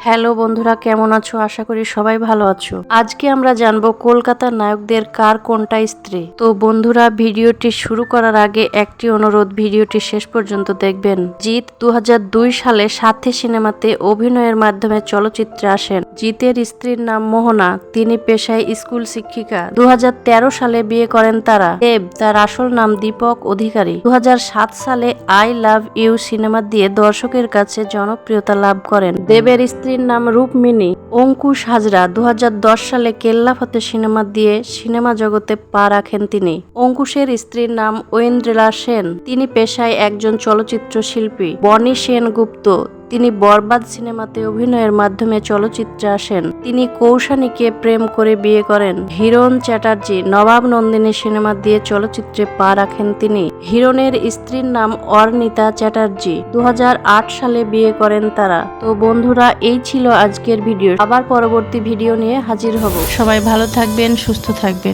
Hello বন্ধুরা, কেমন আছো? আশা করি সবাই ভালো আছো। আজকে আমরা জানবো কলকাতার নায়কদের কার কোনটা স্ত্রী। তো বন্ধুরা, ভিডিওটি শুরু করার আগে একটি অনুরোধ, ভিডিওটি শেষ পর্যন্ত দেখবেন। জিৎ 2002 সালে সাথী সিনেমাতে অভিনয়ের মাধ্যমে চলচ্চিত্রে আসেন। জিতের স্ত্রীর নাম মোহনা, তিনি পেশায় স্কুল শিক্ষিকা। 2013 সালে বিয়ে করেন তারা। দেব, তার আসল নাম দীপক অধিকারী। 2007 সালে আই লাভ ইউ সিনেমা দিয়ে দর্শকের কাছে জনপ্রিয়তা লাভ করেন। দেবের স্ত্রীর নাম রূপমিনী। অঙ্কুশ হাজরা 2010 সালে কেল্লা ফতে সিনেমা দিয়ে সিনেমা জগতে পা রাখেন তিনি। অঙ্কুশের স্ত্রীর নাম ঐন্দ্রিলা সেন, তিনি পেশায় একজন চলচ্চিত্র শিল্পী। বনি সেনগুপ্ত, তিনি বরবাদ সিনেমাতে অভিনয়ের মাধ্যমে চলচ্চিত্রে আসেন। তিনি কৌশানীকে প্রেম করে বিয়ে করেন। হিরণ চ্যাটার্জি নবাব নন্দিনী সিনেমা দিয়ে চলচ্চিত্রে পা রাখেন তিনি। হিরণের স্ত্রীর নাম অর্ণিতা চ্যাটার্জি। 2008 সালে বিয়ে করেন তারা। তো বন্ধুরা, এই ছিল আজকের ভিডিও। আবার পরবর্তী ভিডিও নিয়ে হাজির হব। সবাই ভালো থাকবেন, সুস্থ থাকবেন।